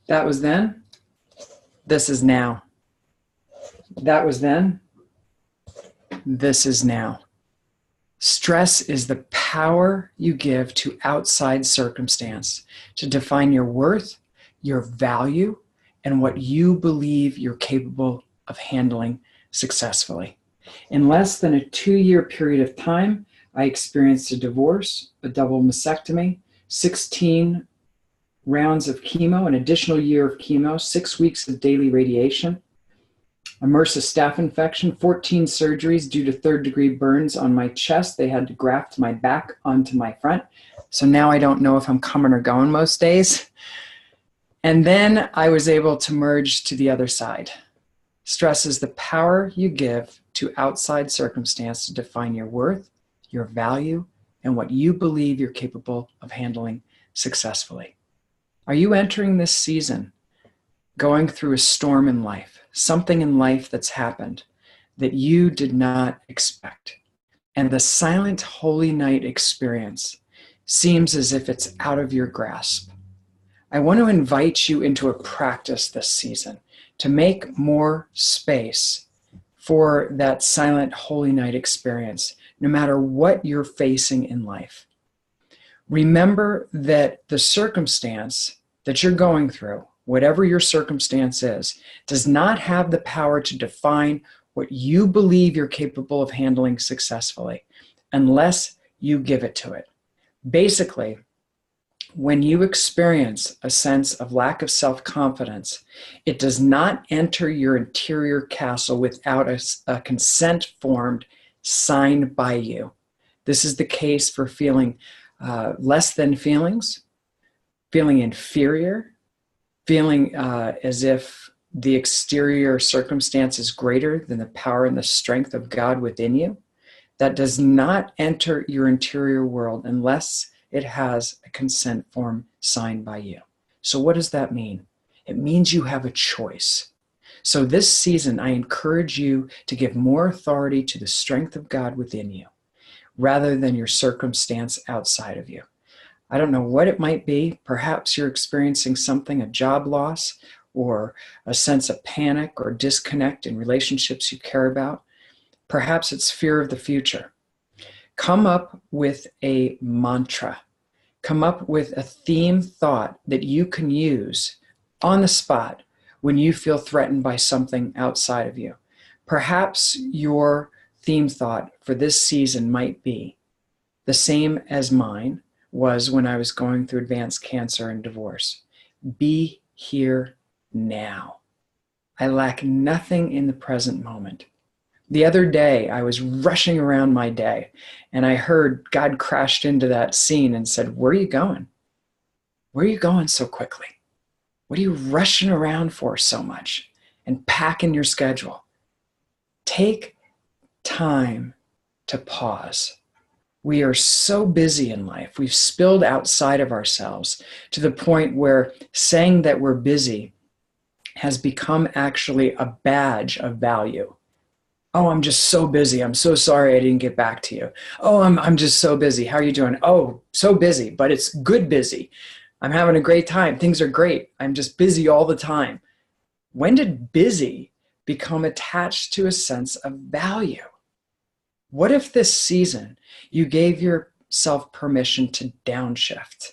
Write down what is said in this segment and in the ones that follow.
That was then. This is now. That was then. This is now. Stress is the power you give to outside circumstance to define your worth, your value, and what you believe you're capable of handling successfully. In less than a 2-year period of time, I experienced a divorce, a double mastectomy, 16 rounds of chemo, an additional year of chemo, 6 weeks of daily radiation, a MRSA staph infection, 14 surgeries due to third-degree burns on my chest. They had to graft my back onto my front. So now I don't know if I'm coming or going most days. And then I was able to merge to the other side. Stress is the power you give to outside circumstance to define your worth, your value, and what you believe you're capable of handling successfully. Are you entering this season going through a storm in life, something in life that's happened that you did not expect? And the silent holy night experience seems as if it's out of your grasp. I want to invite you into a practice this season to make more space for that silent holy night experience, no matter what you're facing in life. Remember that the circumstance that you're going through, whatever your circumstance is, does not have the power to define what you believe you're capable of handling successfully unless you give it to it. Basically, when you experience a sense of lack of self-confidence, it does not enter your interior castle without a consent form signed by you. This is the case for feeling less than feelings, feeling inferior, feeling as if the exterior circumstance is greater than the power and the strength of God within you. That does not enter your interior world unless it has a consent form signed by you. So what does that mean? It means you have a choice. So this season, I encourage you to give more authority to the strength of God within you rather than your circumstance outside of you. I don't know what it might be. Perhaps you're experiencing something, a job loss, or a sense of panic or disconnect in relationships you care about. Perhaps it's fear of the future. Come up with a mantra. Come up with a theme thought that you can use on the spot when you feel threatened by something outside of you. Perhaps your theme thought for this season might be the same as mine was when I was going through advanced cancer and divorce. Be here now. I lack nothing in the present moment. The other day, I was rushing around my day, and I heard God crashed into that scene and said, "Where are you going? Where are you going so quickly? What are you rushing around for so much and packing your schedule?" Take time to pause. We are so busy in life. We've spilled outside of ourselves to the point where saying that we're busy has become actually a badge of value. "Oh, I'm just so busy. I'm so sorry I didn't get back to you. Oh, I'm just so busy. How are you doing? Oh, so busy, but it's good busy. I'm having a great time. Things are great. I'm just busy all the time." When did busy become attached to a sense of value? What if this season you gave yourself permission to downshift?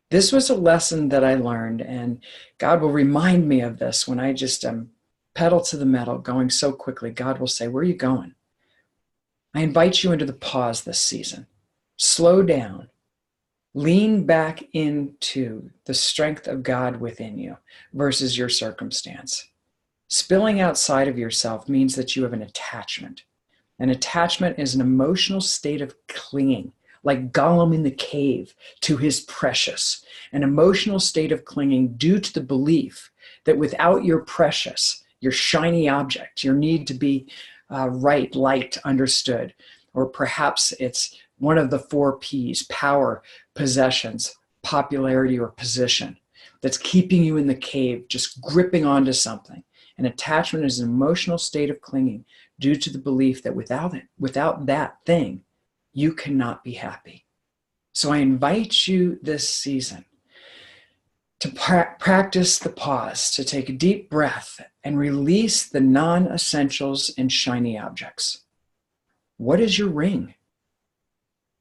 This was a lesson that I learned, and God will remind me of this when I just am pedal to the metal, going so quickly. God will say, "Where are you going?" I invite you into the pause this season. Slow down. Lean back into the strength of God within you versus your circumstance. Spilling outside of yourself means that you have an attachment. An attachment is an emotional state of clinging, like Gollum in the cave to his precious. An emotional state of clinging due to the belief that without your precious, your shiny object, your need to be right, liked, understood, or perhaps it's one of the 4 P's, power, possessions, popularity, or position, that's keeping you in the cave, just gripping onto something. An attachment is an emotional state of clinging due to the belief that without that thing, you cannot be happy. So I invite you this season to practice the pause, to take a deep breath and release the non-essentials and shiny objects. What is your ring?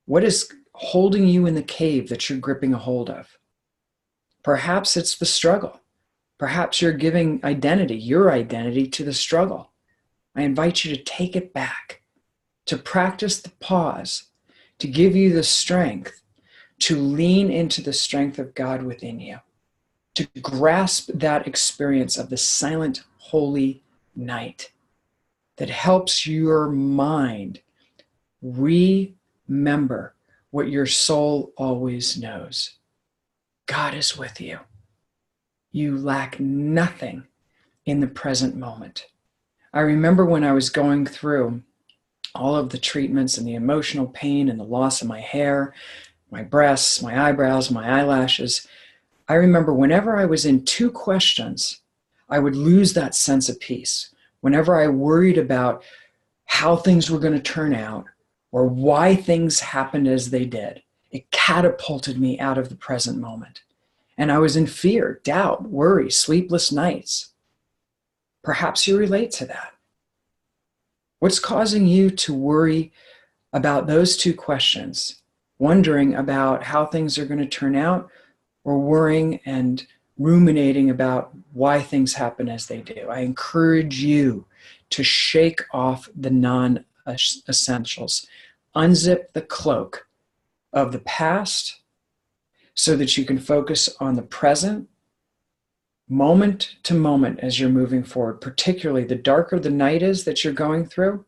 What is holding you in the cave that you're gripping a hold of? Perhaps it's the struggle. Perhaps you're giving your identity to the struggle. I invite you to take it back, to practice the pause, to give you the strength to lean into the strength of God within you, to grasp that experience of the silent, holy night that helps your mind remember what your soul always knows. God is with you. You lack nothing in the present moment. I remember when I was going through all of the treatments and the emotional pain and the loss of my hair, my breasts, my eyebrows, my eyelashes. I remember whenever I was in two questions, I would lose that sense of peace. Whenever I worried about how things were going to turn out or why things happened as they did, it catapulted me out of the present moment. And I was in fear, doubt, worry, sleepless nights. Perhaps you relate to that. What's causing you to worry about those two questions? Wondering about how things are going to turn out, or worrying and ruminating about why things happen as they do? I encourage you to shake off the non-essentials. Unzip the cloak of the past so that you can focus on the present, moment to moment as you're moving forward. Particularly the darker the night is that you're going through,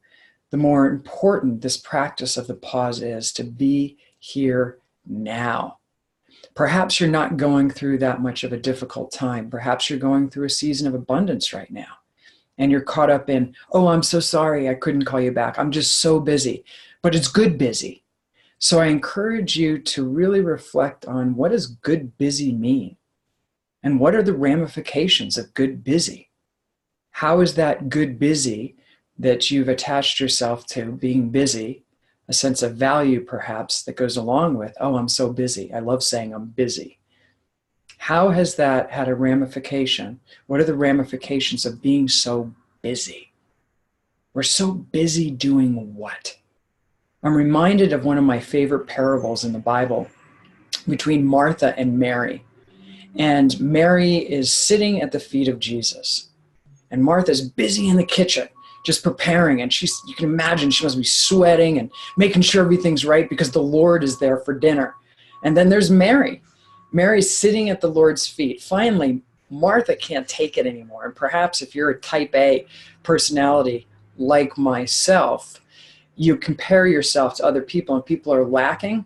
the more important this practice of the pause is, to be here now. Perhaps you're not going through that much of a difficult time. Perhaps you're going through a season of abundance right now. And you're caught up in, oh, I'm so sorry I couldn't call you back. I'm just so busy. But it's good busy. So I encourage you to really reflect on, what does good busy mean? And what are the ramifications of good busy? How is that good busy that you've attached yourself to, being busy, a sense of value perhaps that goes along with, oh, I'm so busy. I love saying I'm busy. How has that had a ramification? What are the ramifications of being so busy? We're so busy doing what? I'm reminded of one of my favorite parables in the Bible between Martha and Mary. And Mary is sitting at the feet of Jesus. And Martha's busy in the kitchen, just preparing. And you can imagine she must be sweating and making sure everything's right because the Lord is there for dinner. And then there's Mary. Mary's sitting at the Lord's feet. Finally, Martha can't take it anymore. And perhaps if you're a type A personality like myself, you compare yourself to other people and people are lacking,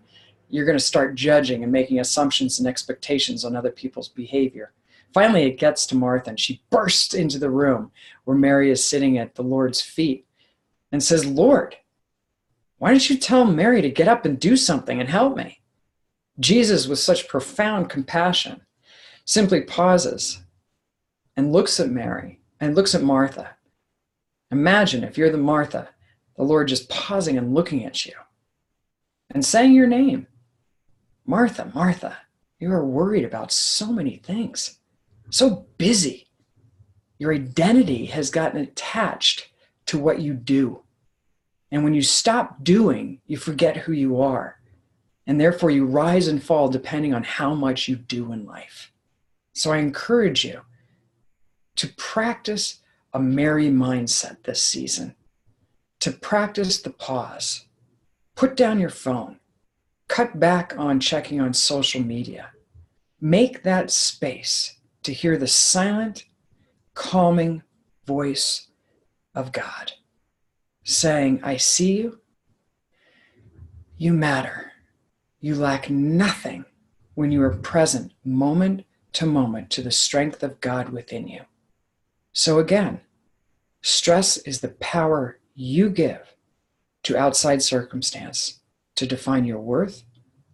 you're going to start judging and making assumptions and expectations on other people's behavior. Finally, it gets to Martha, and she bursts into the room where Mary is sitting at the Lord's feet and says, Lord, why didn't you tell Mary to get up and do something and help me? Jesus, with such profound compassion, simply pauses and looks at Mary and looks at Martha. Imagine if you're the Martha, the Lord just pausing and looking at you and saying your name. Martha, Martha, you are worried about so many things, so busy. Your identity has gotten attached to what you do. And when you stop doing, you forget who you are. And therefore you rise and fall depending on how much you do in life. So I encourage you to practice a Mary mindset this season, to practice the pause. Put down your phone. Cut back on checking on social media. Make that space to hear the silent, calming voice of God saying, I see you. You matter. You lack nothing when you are present moment to moment to the strength of God within you. So again, stress is the power you give to outside circumstance to define your worth,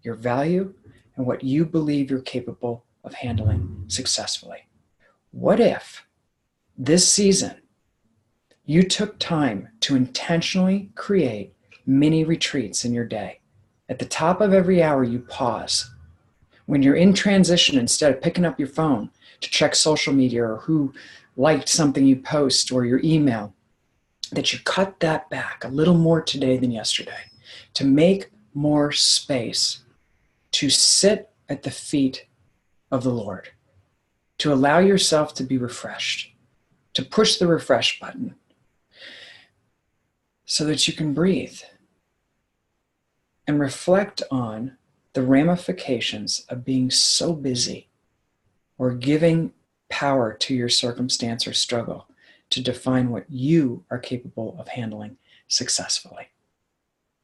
your value, and what you believe you're capable of handling successfully. What if this season you took time to intentionally create mini retreats in your day? At the top of every hour, you pause. When you're in transition, instead of picking up your phone to check social media or who liked something you post or your email, that you cut that back a little more today than yesterday, to make more space to sit at the feet of the Lord, to allow yourself to be refreshed, to push the refresh button so that you can breathe and reflect on the ramifications of being so busy or giving power to your circumstance or struggle to define what you are capable of handling successfully.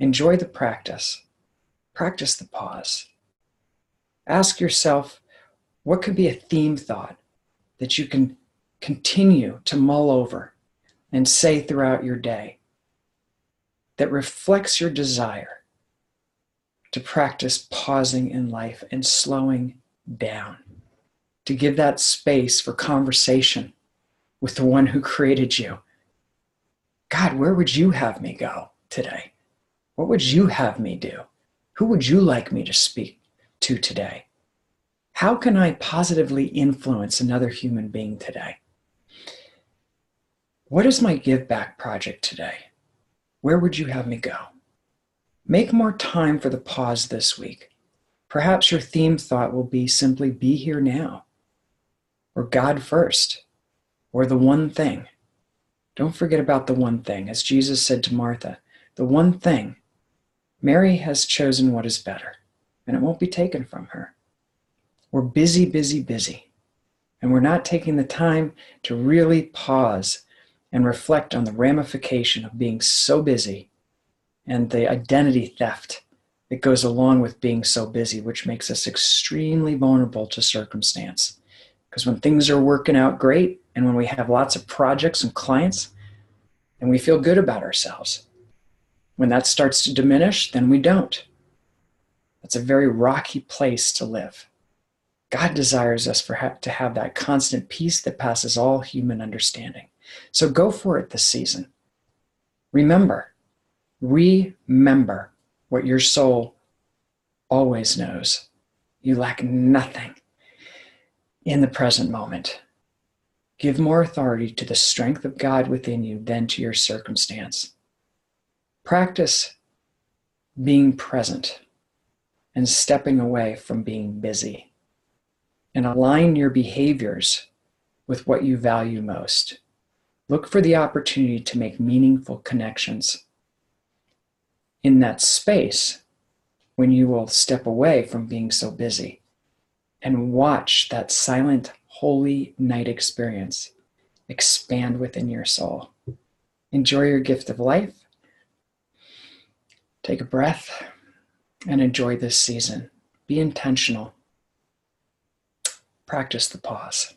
Enjoy the practice. Practice the pause. Ask yourself, what could be a theme thought that you can continue to mull over and say throughout your day that reflects your desire to practice pausing in life and slowing down, to give that space for conversation with the one who created you. God, where would you have me go today? What would you have me do? Who would you like me to speak to today? How can I positively influence another human being today? What is my give back project today? Where would you have me go? Make more time for the pause this week. Perhaps your theme thought will be simply be here now, or God first, or the one thing. Don't forget about the one thing. As Jesus said to Martha, the one thing, Mary has chosen what is better, and it won't be taken from her. We're busy, busy, busy, and we're not taking the time to really pause and reflect on the ramification of being so busy and the identity theft that goes along with being so busy, which makes us extremely vulnerable to circumstance. Because when things are working out great and when we have lots of projects and clients, and we feel good about ourselves. When that starts to diminish, then we don't. That's a very rocky place to live. God desires us to have that constant peace that passes all human understanding. So go for it this season. Remember what your soul always knows. You lack nothing in the present moment. Give more authority to the strength of God within you than to your circumstance. Practice being present and stepping away from being busy. And align your behaviors with what you value most. Look for the opportunity to make meaningful connections. In that space, when you will step away from being so busy and watch that silent, holy night experience expand within your soul. Enjoy your gift of life. Take a breath and enjoy this season. Be intentional. Practice the pause.